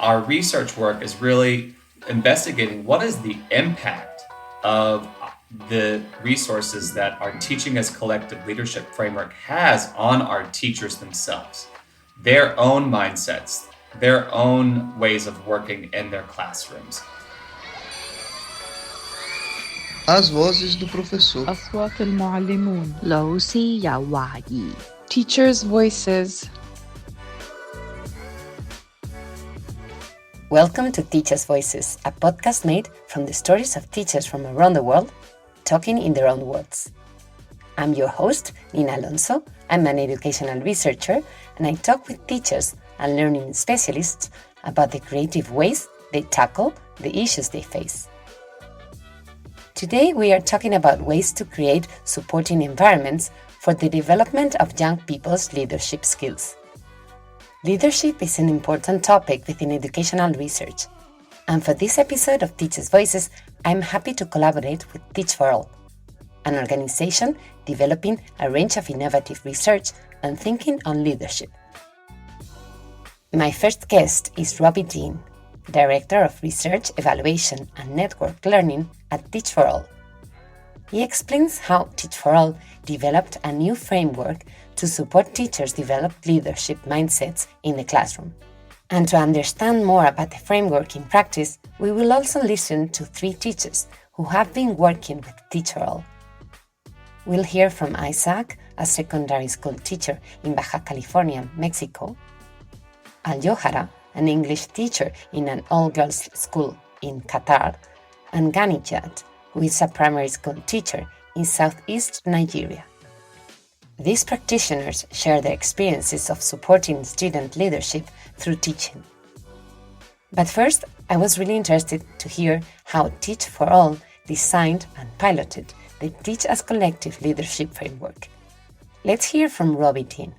Our research work is really investigating what is the impact of the resources that our Teaching as Collective Leadership framework has on our teachers themselves, their own mindsets, their own ways of working in their classrooms. As vozes do professor. أصوات المعلمون. 老師有懷疑. Teachers' voices. Welcome to Teachers' Voices, a podcast made from the stories of teachers from around the world, talking in their own words. I'm your host, Nina Alonso. I'm an educational researcher, and I talk with teachers and learning specialists about the creative ways they tackle the issues they face. Today, we are talking about ways to create supporting environments for the development of young people's leadership skills. Leadership is an important topic within educational research. And for this episode of Teachers' Voices, I'm happy to collaborate with Teach for All, an organization developing a range of innovative research and thinking on leadership. My first guest is Robbie Dean, Director of Research, Evaluation and Network Learning at Teach for All. He explains how Teach for All developed a new framework to support teachers develop leadership mindsets in the classroom. And to understand more about the framework in practice, we will also listen to 3 teachers who have been working with Teach for All. We'll hear from Isaac, a secondary school teacher in Baja California, Mexico, Aljawhara, an English teacher in an all-girls school in Qatar, and Ganiyat, who is a primary school teacher in southeast Nigeria. These practitioners share their experiences of supporting student leadership through teaching. But first, I was really interested to hear how Teach for All designed and piloted the Teach as Collective Leadership Framework. Let's hear from Robbie Dean.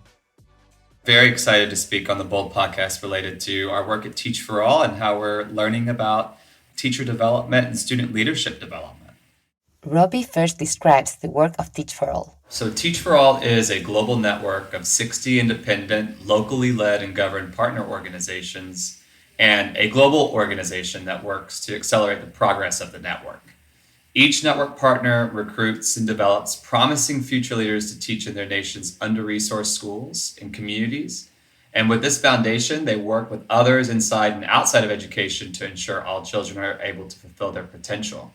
Very excited to speak on the Bold podcast related to our work at Teach for All and how we're learning about teacher development and student leadership development. Robbie first describes the work of Teach for All. So Teach for All is a global network of 60 independent, locally led and governed partner organizations and a global organization that works to accelerate the progress of the network. Each network partner recruits and develops promising future leaders to teach in their nation's under-resourced schools and communities. And with this foundation, they work with others inside and outside of education to ensure all children are able to fulfill their potential.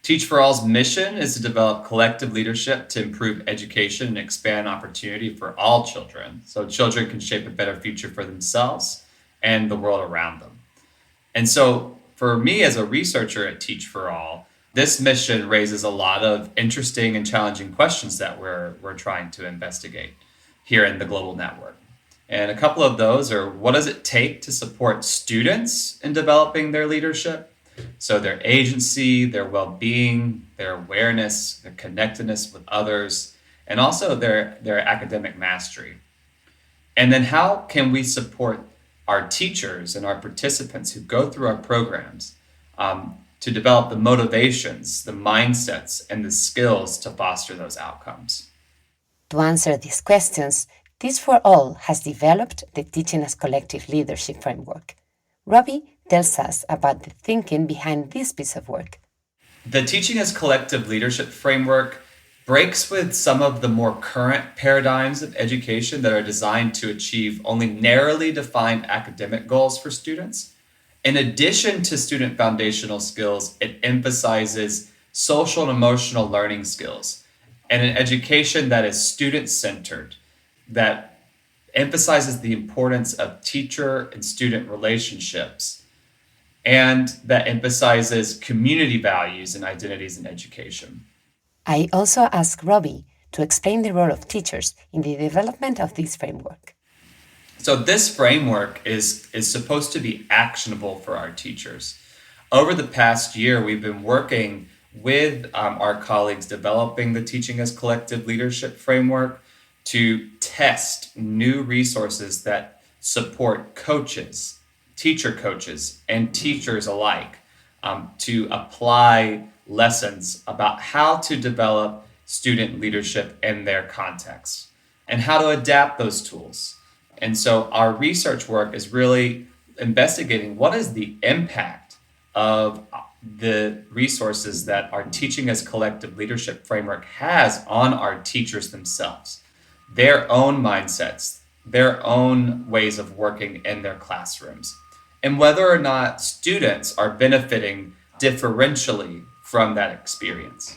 Teach for All's mission is to develop collective leadership to improve education and expand opportunity for all children, so children can shape a better future for themselves and the world around them. And so for me as a researcher at Teach for All, this mission raises a lot of interesting and challenging questions that we're trying to investigate here in the global network. And a couple of those are, what does it take to support students in developing their leadership? So their agency, their well-being, their awareness, their connectedness with others, and also their academic mastery. And then how can we support our teachers and our participants who go through our programs to develop the motivations, the mindsets, and the skills to foster those outcomes? To answer these questions, Teach for All has developed the Teaching as Collective Leadership Framework. Robbie tells us about the thinking behind this piece of work. The Teaching as Collective Leadership Framework breaks with some of the more current paradigms of education that are designed to achieve only narrowly defined academic goals for students. In addition to student foundational skills, it emphasizes social and emotional learning skills and an education that is student-centered, that emphasizes the importance of teacher and student relationships, and that emphasizes community values and identities in education. I also asked Robbie to explain the role of teachers in the development of this framework. So this framework is supposed to be actionable for our teachers. Over the past year, we've been working with our colleagues developing the Teaching as Collective Leadership Framework to test new resources that support coaches, teacher coaches, and teachers alike to apply lessons about how to develop student leadership in their context and how to adapt those tools. And so our research work is really investigating what is the impact of the resources that our Teaching as Collective Leadership framework has on our teachers themselves, their own mindsets, their own ways of working in their classrooms, and whether or not students are benefiting differentially from that experience.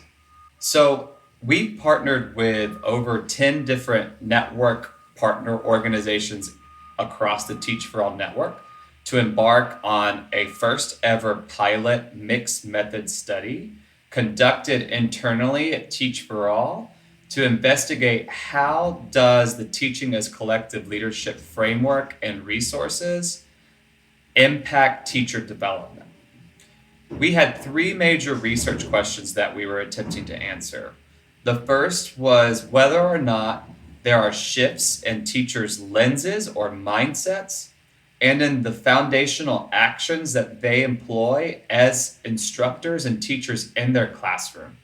So we partnered with over 10 different network partner organizations across the Teach for All network to embark on a first ever pilot mixed method study conducted internally at Teach for All to investigate how does the Teaching as Collective Leadership framework and resources impact teacher development. We had three major research questions that we were attempting to answer. The first was whether or not there are shifts in teachers' lenses or mindsets and in the foundational actions that they employ as instructors and teachers in their classroom.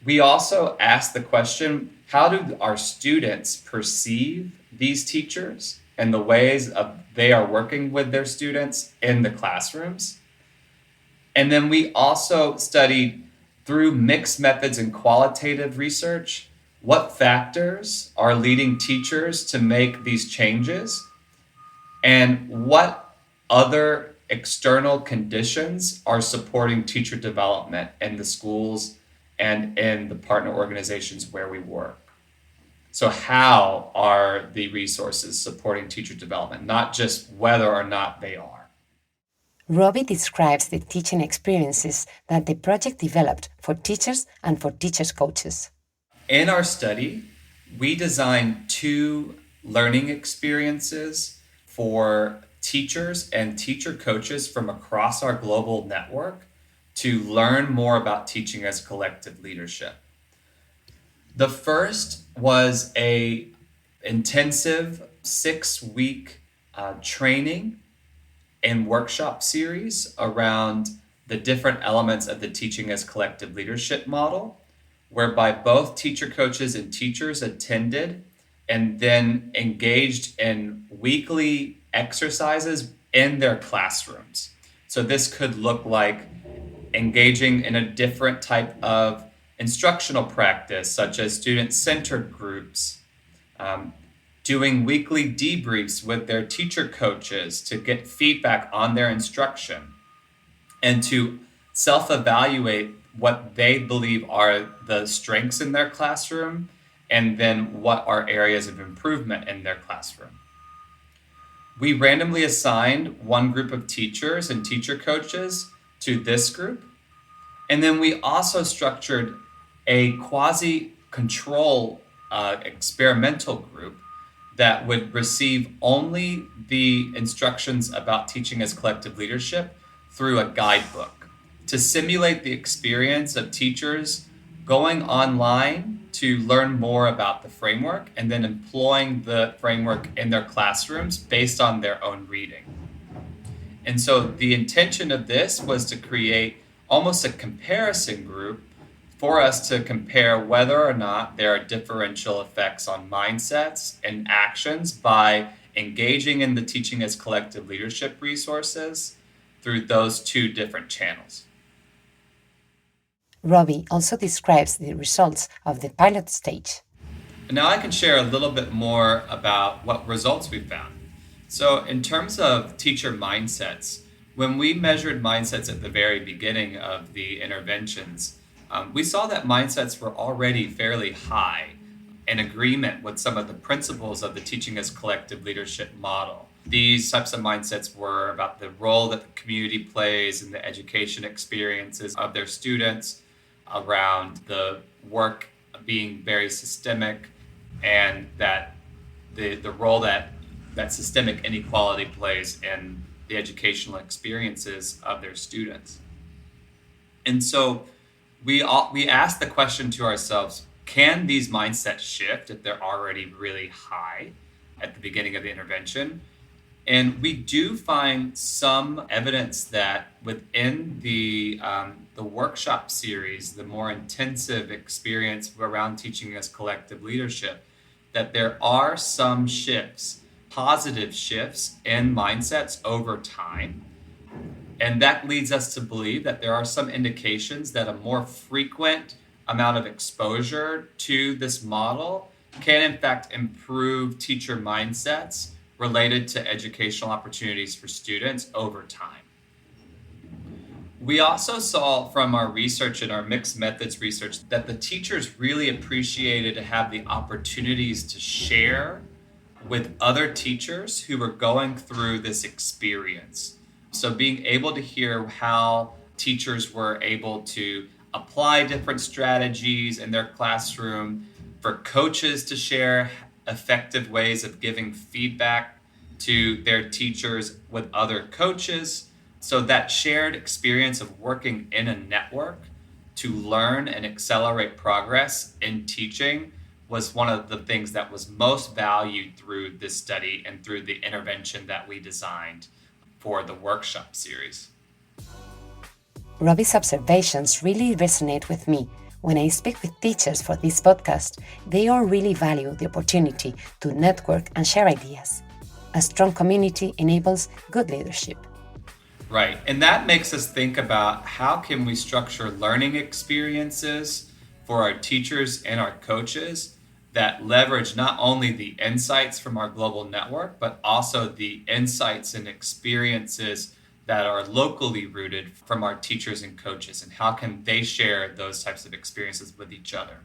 We also asked the question, how do our students perceive these teachers and the ways they are working with their students in the classrooms? And then we also studied through mixed methods and qualitative research, what factors are leading teachers to make these changes and what other external conditions are supporting teacher development in the schools and in the partner organizations where we work. So how are the resources supporting teacher development, not just whether or not they are? Robbie describes the teaching experiences that the project developed for teachers and for teachers' coaches. In our study, we designed 2 learning experiences for teachers and teacher coaches from across our global network to learn more about teaching as collective leadership. The first was a intensive 6-week training and workshop series around the different elements of the Teaching as Collective Leadership model, whereby both teacher coaches and teachers attended and then engaged in weekly exercises in their classrooms. So this could look like engaging in a different type of instructional practice, such as student-centered groups, doing weekly debriefs with their teacher coaches to get feedback on their instruction, and to self-evaluate what they believe are the strengths in their classroom, and then what are areas of improvement in their classroom. We randomly assigned one group of teachers and teacher coaches to this group, and then we also structured a quasi-control experimental group that would receive only the instructions about teaching as collective leadership through a guidebook to simulate the experience of teachers going online to learn more about the framework and then employing the framework in their classrooms based on their own reading. And so the intention of this was to create almost a comparison group for us to compare whether or not there are differential effects on mindsets and actions by engaging in the Teaching as Collective Leadership resources through those 2 different channels. Robbie also describes the results of the pilot stage. Now I can share a little bit more about what results we found. So in terms of teacher mindsets, when we measured mindsets at the very beginning of the interventions, we saw that mindsets were already fairly high in agreement with some of the principles of the Teaching as Collective Leadership model. These types of mindsets were about the role that the community plays in the education experiences of their students, around the work being very systemic, and that the role that systemic inequality plays in the educational experiences of their students. And so we asked the question to ourselves, can these mindsets shift if they're already really high at the beginning of the intervention? And we do find some evidence that within the workshop series, the more intensive experience around teaching as collective leadership, that there are some shifts positive shifts in mindsets over time. And that leads us to believe that there are some indications that a more frequent amount of exposure to this model can, in fact, improve teacher mindsets related to educational opportunities for students over time. We also saw from our research and our mixed methods research that the teachers really appreciated to have the opportunities to share with other teachers who were going through this experience. So being able to hear how teachers were able to apply different strategies in their classroom, for coaches to share effective ways of giving feedback to their teachers with other coaches. So that shared experience of working in a network to learn and accelerate progress in teaching was one of the things that was most valued through this study and through the intervention that we designed for the workshop series. Robbie's observations really resonate with me. When I speak with teachers for this podcast, they all really value the opportunity to network and share ideas. A strong community enables good leadership. Right, and that makes us think about how can we structure learning experiences for our teachers and our coaches that leverage not only the insights from our global network, but also the insights and experiences that are locally rooted from our teachers and coaches, and how can they share those types of experiences with each other.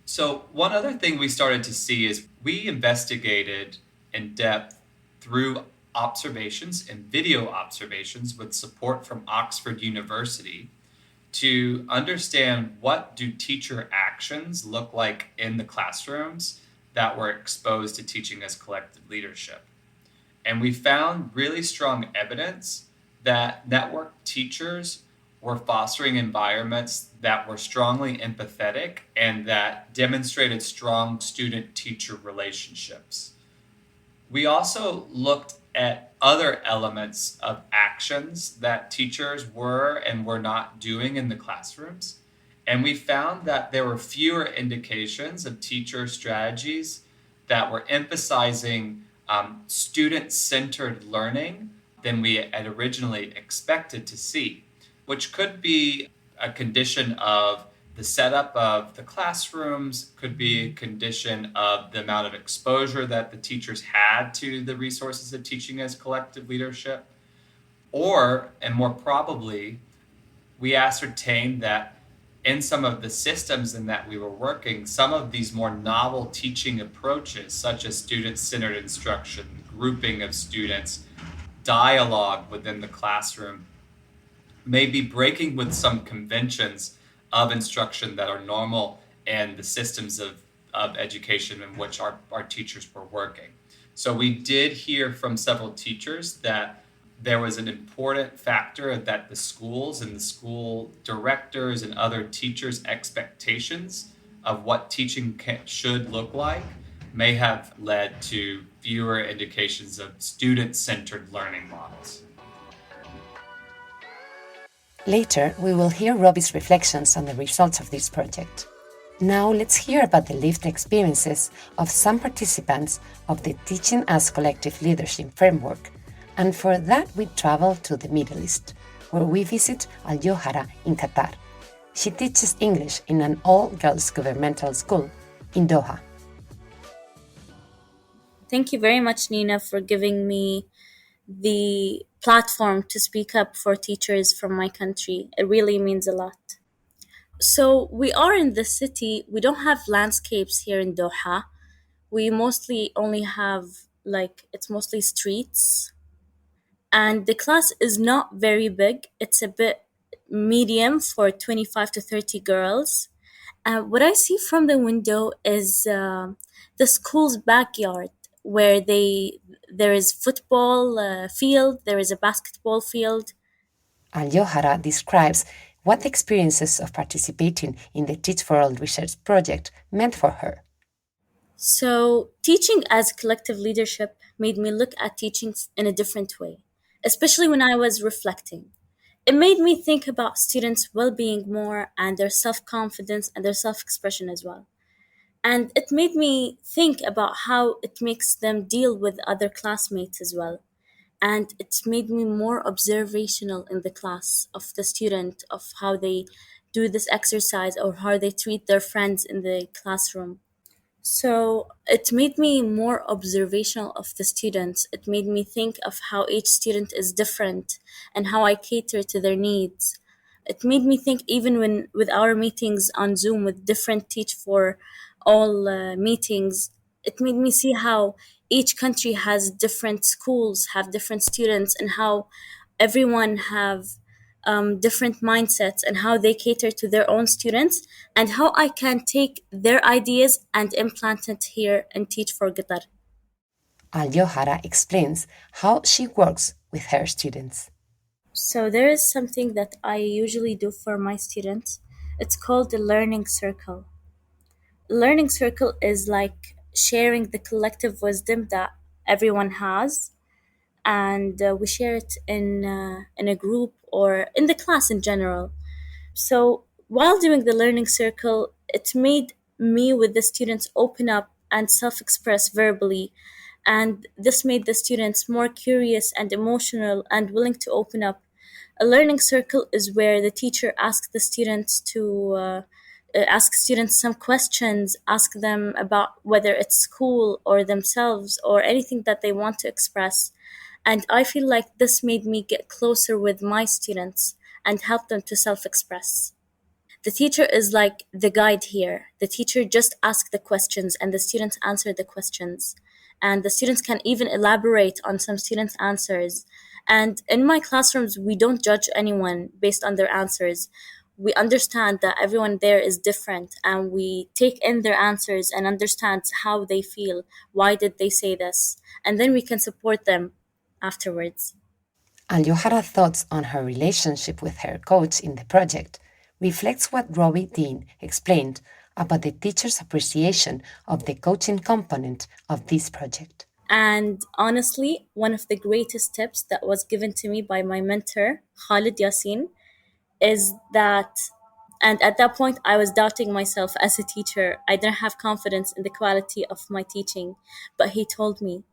So one other thing we started to see is we investigated in depth through observations and video observations with support from Oxford University to understand what do teacher actions look like in the classrooms that were exposed to teaching as collective leadership. And we found really strong evidence that network teachers were fostering environments that were strongly empathetic and that demonstrated strong student-teacher relationships. We also looked at other elements of actions that teachers were and were not doing in the classrooms. And we found that there were fewer indications of teacher strategies that were emphasizing student-centered learning than we had originally expected to see, which could be a condition of the setup of the classrooms, could be a condition of the amount of exposure that the teachers had to the resources of teaching as collective leadership, or, and more probably, we ascertained that in some of the systems in that we were working, some of these more novel teaching approaches, such as student-centered instruction, grouping of students, dialogue within the classroom, may be breaking with some conventions of instruction that are normal in the systems of education in which our teachers were working. So we did hear from several teachers that there was an important factor that the schools and the school directors and other teachers' expectations of what teaching should look like may have led to fewer indications of student-centered learning models. Later, we will hear Robbie's reflections on the results of this project. Now, let's hear about the lived experiences of some participants of the Teaching as Collective Leadership framework. And for that, we travel to the Middle East, where we visit Aljawhara in Qatar. She teaches English in an all-girls governmental school in Doha. Thank you very much, Nina, for giving me the platform to speak up for teachers from my country. It really means a lot. So we are in the city. We don't have landscapes here in Doha. We mostly only have, it's mostly streets. And the class is not very big. It's a bit medium for 25 to 30 girls. What I see from the window is the school's backyard, where there is football field, there is a basketball field. Aljawhara describes what the experiences of participating in the Teach for All research project meant for her. So teaching as collective leadership made me look at teaching in a different way, especially when I was reflecting. It made me think about students' well-being more and their self-confidence and their self-expression as well. And it made me think about how it makes them deal with other classmates as well. And it made me more observational in the class of the student, of how they do this exercise or how they treat their friends in the classroom. So it made me more observational of the students. It made me think of how each student is different and how I cater to their needs. It made me think even when with our meetings on Zoom with different teach for all meetings, it made me see how each country has different schools, have different students, and how everyone have different mindsets and how they cater to their own students, and how I can take their ideas and implant it here and teach for Qatar. Aljawhara explains how she works with her students. So there is something that I usually do for my students. It's called the learning circle. Learning circle is like sharing the collective wisdom that everyone has, and we share it in a group or in the class in general. So while doing the learning circle, it made me with the students open up and self express verbally. And this made the students more curious and emotional and willing to open up. A learning circle is where the teacher asks the students to ask students some questions, ask them about whether it's school or themselves or anything that they want to express. And I feel like this made me get closer with my students and help them to self express. The teacher is like the guide here. The teacher just asks the questions and the students answer the questions. And the students can even elaborate on some students' answers. And in my classrooms, we don't judge anyone based on their answers. We understand that everyone there is different and we take in their answers and understand how they feel. Why did they say this? And then we can support them afterwards. Aljawhara's thoughts on her relationship with her coach in the project reflects what Robbie Dean explained about the teacher's appreciation of the coaching component of this project. And honestly, one of the greatest tips that was given to me by my mentor, Khalid Yasin, is that, and at that point, I was doubting myself as a teacher. I didn't have confidence in the quality of my teaching. But he told me,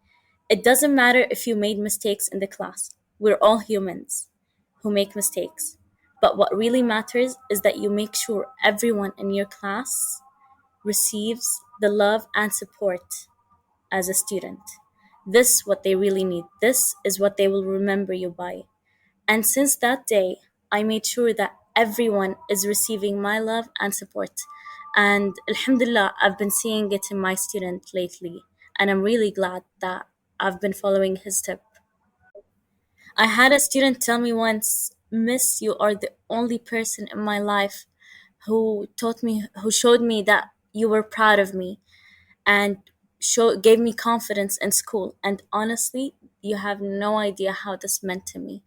it doesn't matter if you made mistakes in the class. We're all humans who make mistakes. But what really matters is that you make sure everyone in your class receives the love and support as a student. This is what they really need. This is what they will remember you by. And since that day, I made sure that everyone is receiving my love and support. And Alhamdulillah, I've been seeing it in my student lately. And I'm really glad that I've been following his tip. I had a student tell me once, Miss, you are the only person in my life who showed me that you were proud of me and gave me confidence in school. And honestly, you have no idea how this meant to me.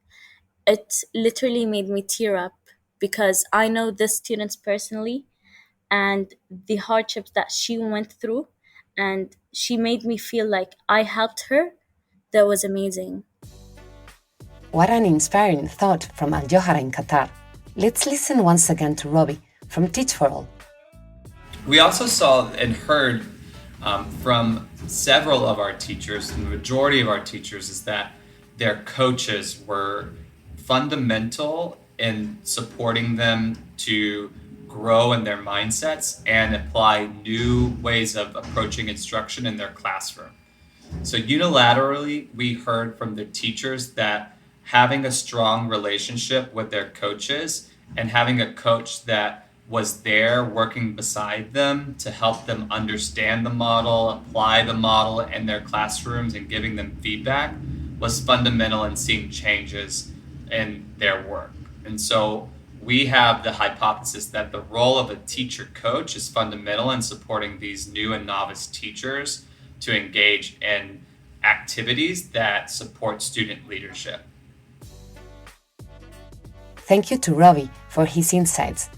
It literally made me tear up because I know this student personally and the hardships that she went through, and she made me feel like I helped her. That was amazing. What an inspiring thought from Aljawhara in Qatar. Let's listen once again to Robbie from Teach for All. We also saw and heard from several of our teachers, and the majority of our teachers, is that their coaches were fundamental in supporting them to grow in their mindsets and apply new ways of approaching instruction in their classroom. So unilaterally, we heard from the teachers that having a strong relationship with their coaches and having a coach that was there working beside them to help them understand the model, apply the model in their classrooms and giving them feedback was fundamental in seeing changes in their work. And so we have the hypothesis that the role of a teacher coach is fundamental in supporting these new and novice teachers to engage in activities that support student leadership. Thank you to Robbie for his insights.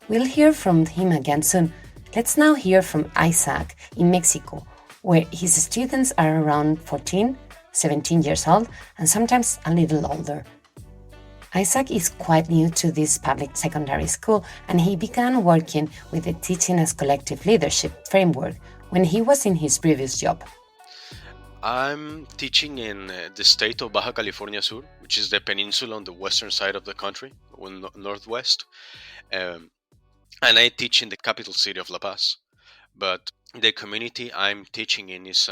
We'll hear from him again soon. Let's now hear from Isaac in Mexico, where his students are around 14, 17 years old, and sometimes a little older. Isaac is quite new to this public secondary school, and he began working with the Teaching as Collective Leadership framework when he was in his previous job. I'm teaching in the state of Baja California Sur, which is the peninsula on the western side of the country, northwest. Um, and I teach in the capital city of La Paz. But the community I'm teaching in is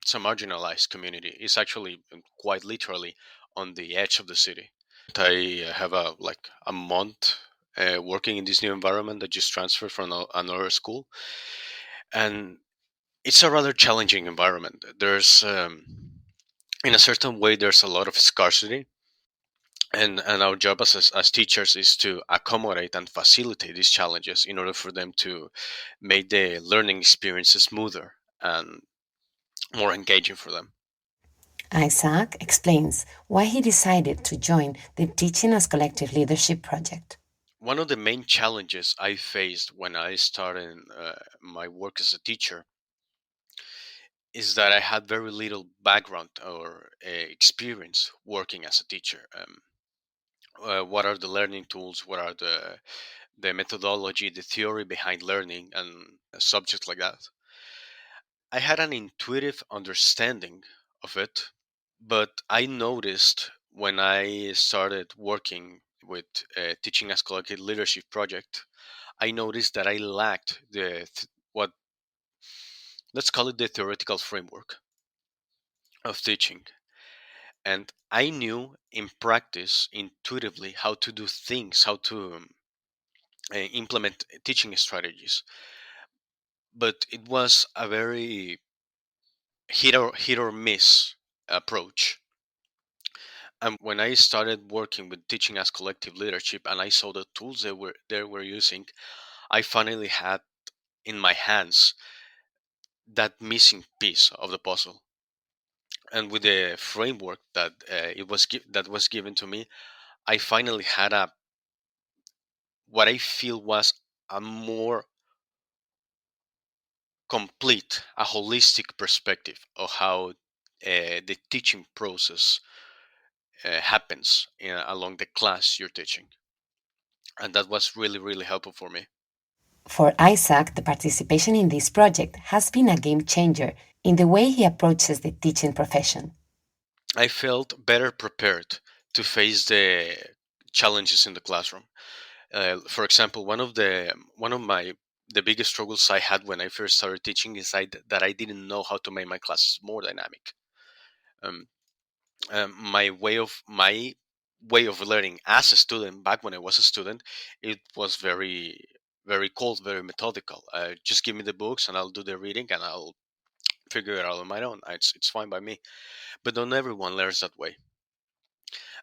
it's a marginalized community. It's actually quite literally on the edge of the city. I have a month working in this new environment that just transferred from another school, and it's a rather challenging environment. There's in a certain way there's a lot of scarcity, and our job as teachers is to accommodate and facilitate these challenges in order for them to make the learning experience smoother and more engaging for them. Isaac explains why he decided to join the Teaching as Collective Leadership project. One of the main challenges I faced when I started my work as a teacher is that I had very little background or experience working as a teacher. What are the learning tools? What are the methodology, the theory behind learning, and subjects like that? I had an intuitive understanding of it, but I noticed when I started working with Teaching as Collective Leadership project, I noticed that I lacked what, let's call it, the theoretical framework of teaching. And I knew in practice, intuitively, how to do things, how to implement teaching strategies. But it was a very hit or miss approach. And when I started working with Teaching as Collective Leadership and I saw the tools they were using, I finally had in my hands that missing piece of the puzzle. And with the framework that that was given to me, I finally had a what I feel was a more complete, a holistic perspective of how the teaching process happens along the class you're teaching, and that was really really helpful for me. For Isaac, the participation in this project has been a game changer in the way he approaches the teaching profession. I felt better prepared to face the challenges in the classroom. For example, one of my the biggest struggles I had when I first started teaching is that I didn't know how to make my classes more dynamic. Um, my way of learning as a student back when I was a student, it was very cold, very methodical. Just give me the books and I'll do the reading and I'll figure it out on my own. It's fine by me. But not everyone learns that way,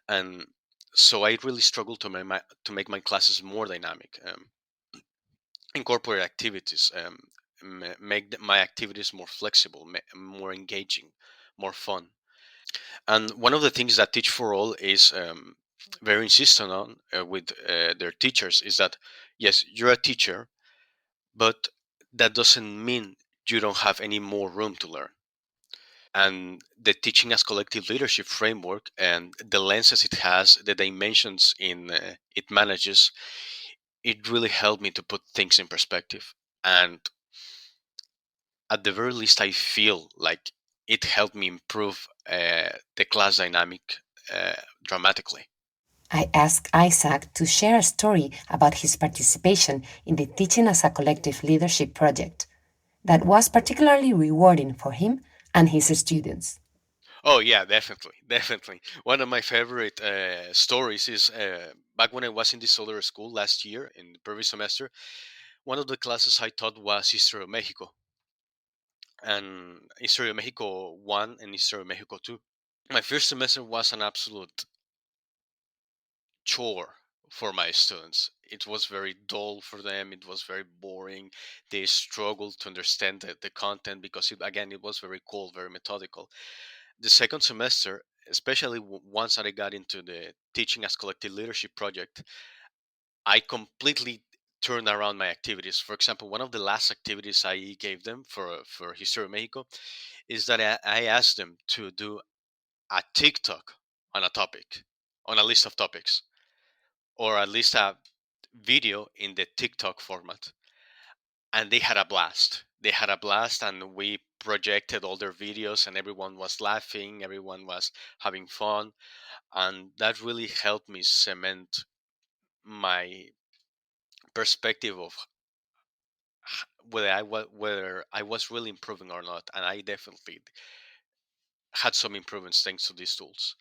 and so I really struggled to make my classes more dynamic, incorporate activities, make my activities more flexible, more engaging, more fun. And one of the things that Teach for All is very insistent on with their teachers is that yes, you're a teacher, but that doesn't mean you don't have any more room to learn. And the Teaching as Collective Leadership framework and the lenses it has, the dimensions in it manages, it really helped me to put things in perspective. And at the very least, I feel like it helped me improve the class dynamic dramatically. I asked Isaac to share a story about his participation in the Teaching as a Collective Leadership project that was particularly rewarding for him and his students. Oh yeah, definitely, definitely. One of my favorite stories is back when I was in this other school last year in the previous semester. One of the classes I taught was History of Mexico, and History of Mexico 1 and History of Mexico 2. My first semester was an absolute chore for my students. It was very dull for them. It was very boring. They struggled to understand the content because, again, it was very cold, very methodical. The second semester, especially once that I got into the Teaching as Collective Leadership project, I completely turned around my activities. For example, one of the last activities I gave them for History of Mexico is that I asked them to do a TikTok on a topic. on a list of topics, or at least a video in the TikTok format. And they had a blast. They had a blast, and we projected all their videos, and everyone was laughing, everyone was having fun. And that really helped me cement my perspective of whether I was really improving or not. And I definitely had some improvements thanks to these tools.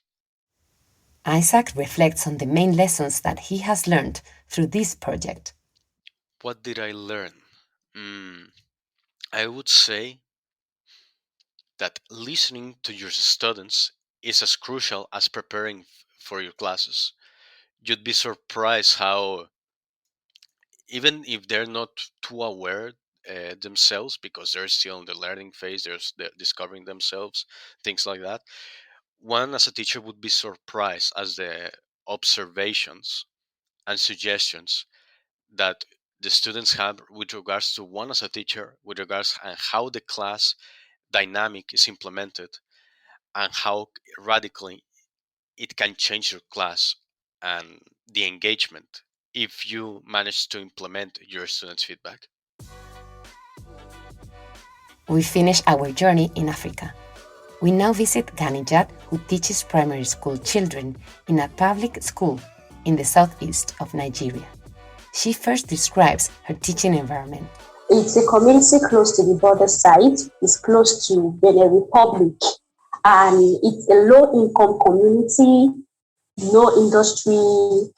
Isaac reflects on the main lessons that he has learned through this project. What did I learn? I would say that listening to your students is as crucial as preparing for your classes. You'd be surprised how, even if they're not too aware themselves, because they're still in the learning phase, they're discovering themselves, things like that, one as a teacher would be surprised as the observations and suggestions that the students have with regards to one as a teacher, with regards and how the class dynamic is implemented, and how radically it can change your class and the engagement if you manage to implement your students' feedback. We finish our journey in Africa. We now visit Ganiyat, who teaches primary school children in a public school in the southeast of Nigeria. She first describes her teaching environment. It's a community close to the border side. It's close to Benin Republic. And it's a low-income community, no industry,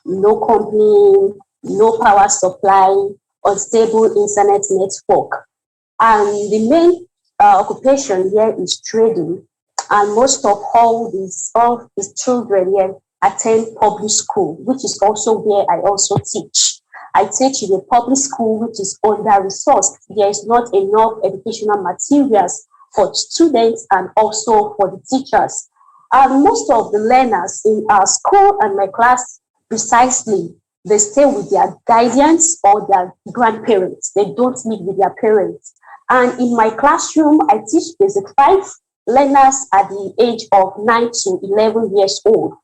no company, no power supply, unstable internet network. And the main occupation here is trading. And most of all these children here attend public school, which is also where I also teach. I teach in a public school which is under-resourced. There is not enough educational materials for students and also for the teachers. And most of the learners in our school and my class, precisely, they stay with their guardians or their grandparents. They don't live with their parents. And in my classroom, I teach basic 5 learners at the age of 9 to 11 years old.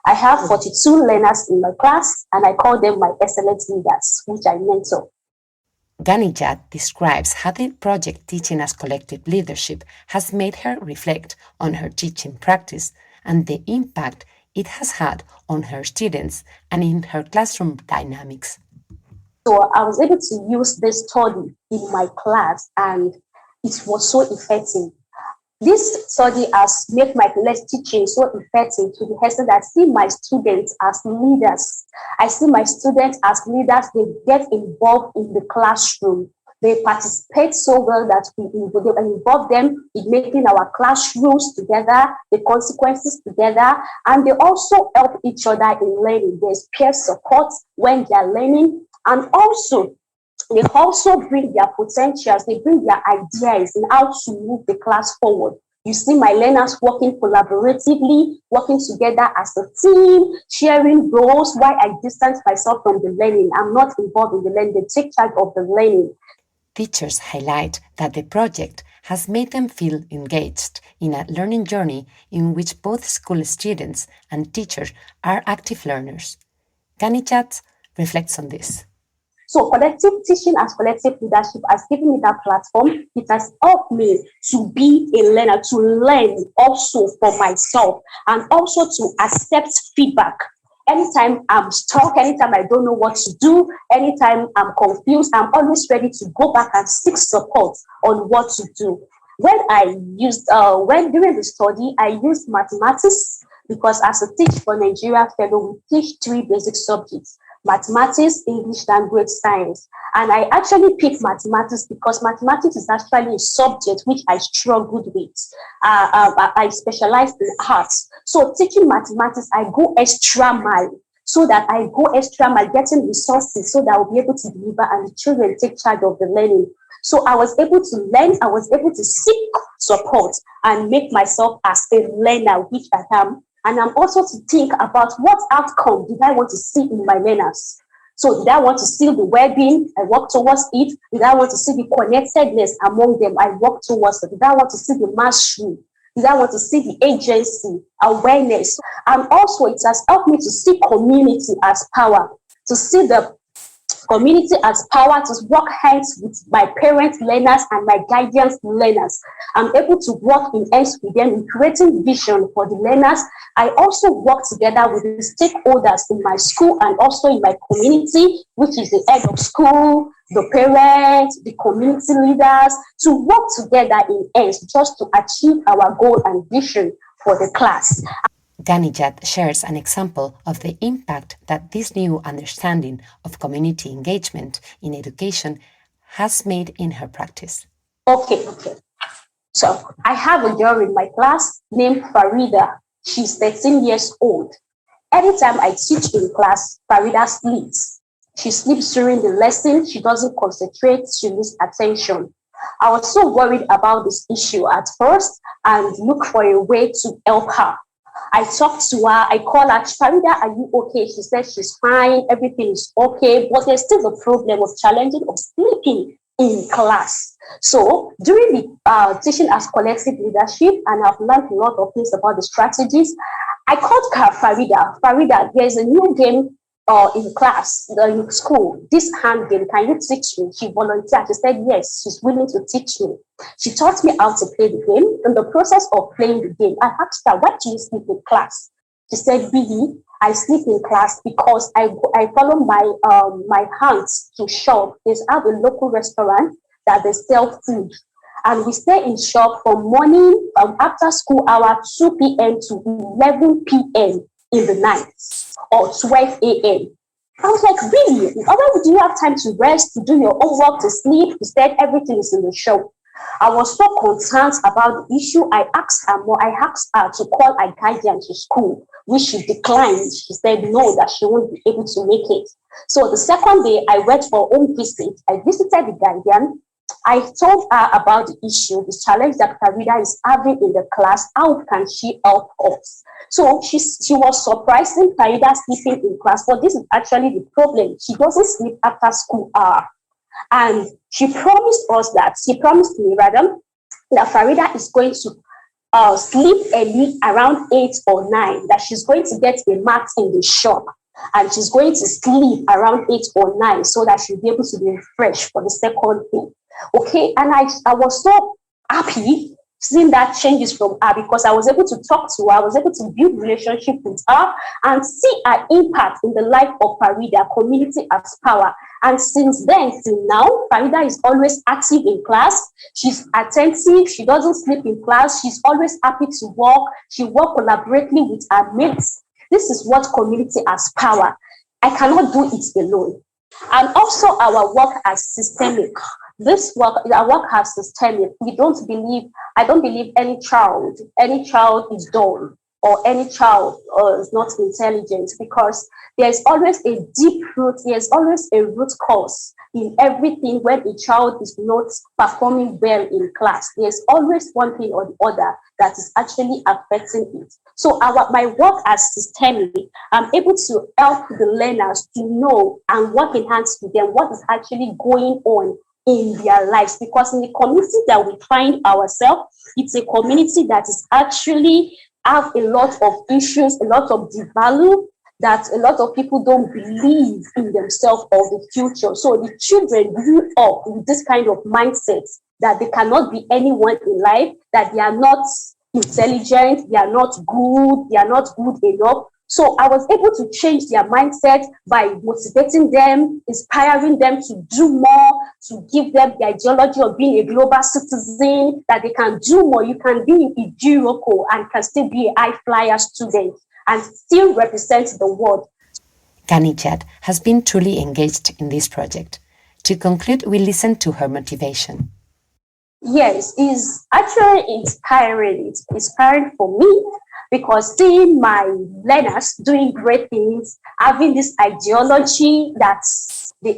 I have 42 learners in my class, and I call them my excellent leaders, which I mentor. Ganiyat describes how the project Teaching as Collective Leadership has made her reflect on her teaching practice and the impact it has had on her students and in her classroom dynamics. So I was able to use this study in my class, and it was so effective. This study has made my teaching so effective to the extent that I see my students as leaders. I see my students as leaders. They get involved in the classroom. They participate so well that we involve them in making our class rules together, the consequences together, and they also help each other in learning. There's peer support when they are learning, and also they also bring their potentials, they bring their ideas in how to move the class forward. You see my learners working collaboratively, working together as a team, sharing goals while I distance myself from the learning. I'm not involved in the learning, they take charge of the learning. Teachers highlight that the project has made them feel engaged in a learning journey in which both school students and teachers are active learners. Ganiyat reflects on this. So collective teaching as collective leadership has given me that platform. It has helped me to be a learner, to learn also for myself, and also to accept feedback. Anytime I'm stuck, anytime I don't know what to do, anytime I'm confused, I'm always ready to go back and seek support on what to do. During the study, I used mathematics because as a Teach for Nigeria fellow, we teach 3 basic subjects: mathematics, English language, science. And I actually picked mathematics because mathematics is actually a subject which I struggled with. I specialized in arts. So teaching mathematics, I go extra mile. Getting resources so that I'll be able to deliver and the children take charge of the learning. So I was able to learn, I was able to seek support and make myself as a learner, which I am. And I'm also to think about what outcome did I want to see in my learners. So did I want to see the well-being? I work towards it. Did I want to see the connectedness among them? I work towards it. Did I want to see the mastery? Because I want to see the agency, awareness. And also it has helped me to see community as power, to see the community as power, to work hands with my parent learners and my guidance learners. I'm able to work in hands with them in creating vision for the learners. I also work together with the stakeholders in my school and also in my community, which is the head of school, the parents, the community leaders, to work together in hands just to achieve our goal and vision for the class. Ganiyat shares an example of the impact that this new understanding of community engagement in education has made in her practice. Okay. So I have a girl in my class named Farida. She's 13 years old. Anytime I teach in class, Farida sleeps. She sleeps during the lesson. She doesn't concentrate. She needs attention. I was so worried about this issue at first and looked for a way to help her. I talked to her, I called her, Farida, are you okay? She said she's fine, everything is okay, but there's still the problem of challenging of sleeping in class. So during the teaching as collective leadership, and I've learned a lot of things about the strategies, I called her Farida, there's a new game in class, in school, this hand game, can you teach me? She volunteered. She said, yes, she's willing to teach me. She taught me how to play the game. In the process of playing the game, I asked her, why do you sleep in class? She said, really, I sleep in class because I follow my hands to shop. They have a local restaurant that they sell food. And we stay in shop from morning, after school hour, 2 p.m. to 11 p.m. in the night, or 12 a.m. I was like, really? Why would you have time to rest, to do your homework, to sleep? Instead, everything is in the shop. I was so concerned about the issue. I asked her to call her guardian to school, which she declined. She said no, that she won't be able to make it. So the second day, I went for home visit. I visited the guardian. I told her about the issue, the challenge that Farida is having in the class. How can she help us? So she was surprising Farida sleeping in class, but this is actually the problem. She doesn't sleep after school hour. And she promised me that Farida is going to sleep early around 8 or 9, that she's going to get a mat in the shop and she's going to sleep around 8 or 9 so that she'll be able to be fresh for the second day. Okay, and I was so happy seeing that changes from her because I was able to talk to her, I was able to build relationship with her and see her impact in the life of Farida, community as power. And since then till now, Farida is always active in class. She's attentive. She doesn't sleep in class. She's always happy to work. She works collaboratively with her mates. This is what community as power. I cannot do it alone. And also our work as systemic. Our work as systemic. I don't believe any child is dull or any child is not intelligent, because there's always a deep root, there's always a root cause in everything. When a child is not performing well in class, there's always one thing or the other that is actually affecting it. So my work as systemic, I'm able to help the learners to know and work in hands with them what is actually going on in their lives, because in the community that we find ourselves, it's a community that is actually have a lot of issues, a lot of devalue, that a lot of people don't believe in themselves or the future. So the children grew up with this kind of mindset that they cannot be anyone in life, that they are not intelligent, they are not good enough. So I was able to change their mindset by motivating them, inspiring them to do more, to give them the ideology of being a global citizen, that they can do more. You can be a Jiroko and can still be a high flyer student and still represent the world. Ganiyat has been truly engaged in this project. To conclude, we listen to her motivation. Yes, it's actually inspiring. It's inspiring for me, because seeing my learners doing great things, having this ideology that they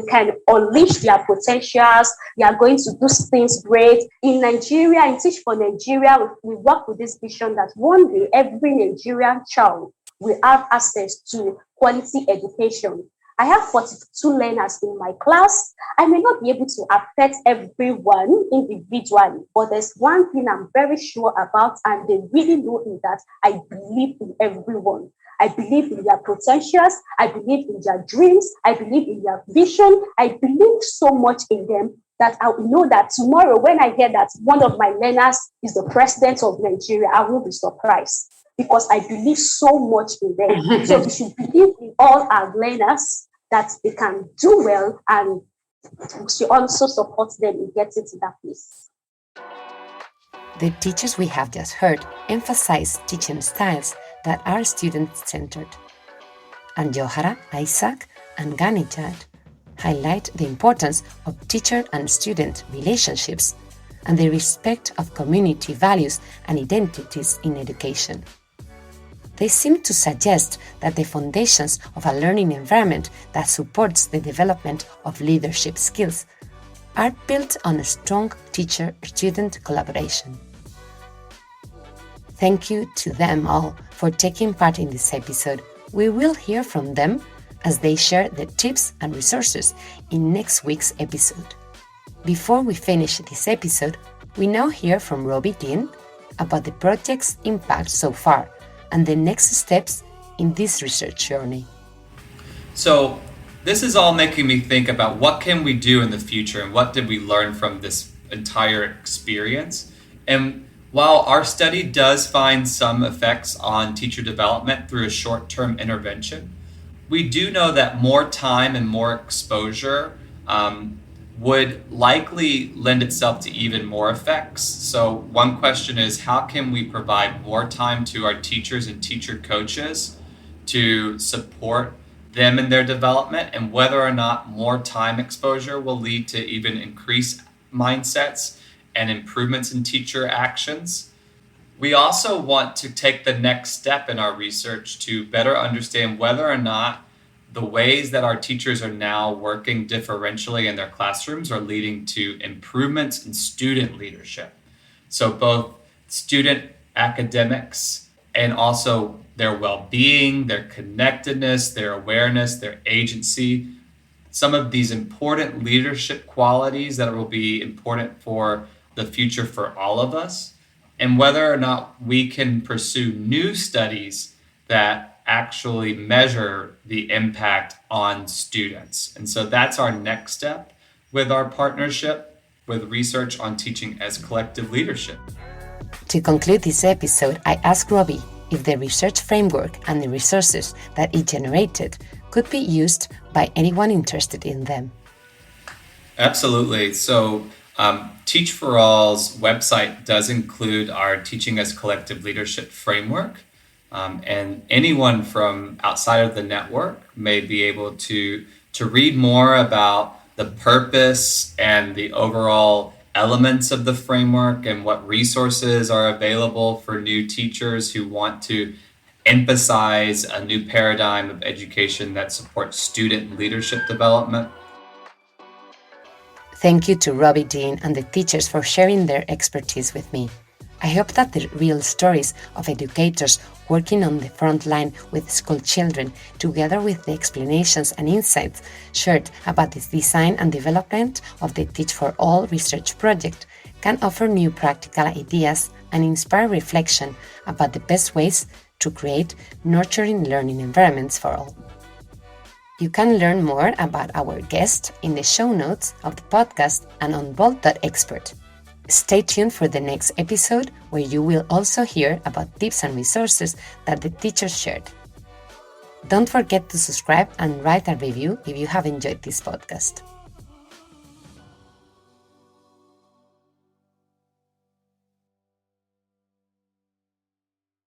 can unleash their potentials, they are going to do things great. In Nigeria, in Teach for Nigeria, we work with this vision that one day every Nigerian child will have access to quality education. I have 42 learners in my class. I may not be able to affect everyone individually, but there's one thing I'm very sure about, and they really know is that I believe in everyone. I believe in their potentials. I believe in their dreams. I believe in their vision. I believe so much in them that I know that tomorrow when I hear that one of my learners is the president of Nigeria, I won't be surprised because I believe so much in them. So we should believe in all our learners that they can do well, and we should also support them in getting to that place. The teachers we have just heard emphasize teaching styles that are student-centered. Aljawhara, Isaac, and Ganiyat highlight the importance of teacher and student relationships and the respect of community values and identities in education. They seem to suggest that the foundations of a learning environment that supports the development of leadership skills are built on a strong teacher-student collaboration. Thank you to them all for taking part in this episode. We will hear from them as they share the tips and resources in next week's episode. Before we finish this episode, we now hear from Robbie Dean about the project's impact so far and the next steps in this research journey. So this is all making me think about what can we do in the future and what did we learn from this entire experience. And while our study does find some effects on teacher development through a short-term intervention, we do know that more time and more exposure would likely lend itself to even more effects. So one question is, how can we provide more time to our teachers and teacher coaches to support them in their development, and whether or not more time exposure will lead to even increased mindsets and improvements in teacher actions. We also want to take the next step in our research to better understand whether or not the ways that our teachers are now working differentially in their classrooms are leading to improvements in student leadership. So both student academics and also their well-being, their connectedness, their awareness, their agency, some of these important leadership qualities that will be important for the future for all of us, and whether or not we can pursue new studies that actually measure the impact on students. And so that's our next step with our partnership with research on teaching as collective leadership. To conclude this episode, I asked Robbie if the research framework and the resources that it generated could be used by anyone interested in them. Absolutely. So Teach for All's website does include our Teaching as Collective Leadership framework. And anyone from outside of the network may be able to read more about the purpose and the overall elements of the framework and what resources are available for new teachers who want to emphasize a new paradigm of education that supports student leadership development. Thank you to Robbie Dean and the teachers for sharing their expertise with me. I hope that the real stories of educators working on the front line with school children, together with the explanations and insights shared about the design and development of the Teach for All research project, can offer new practical ideas and inspire reflection about the best ways to create nurturing learning environments for all. You can learn more about our guest in the show notes of the podcast and on bold.expert. Stay tuned for the next episode, where you will also hear about tips and resources that the teachers shared. Don't forget to subscribe and write a review if you have enjoyed this podcast.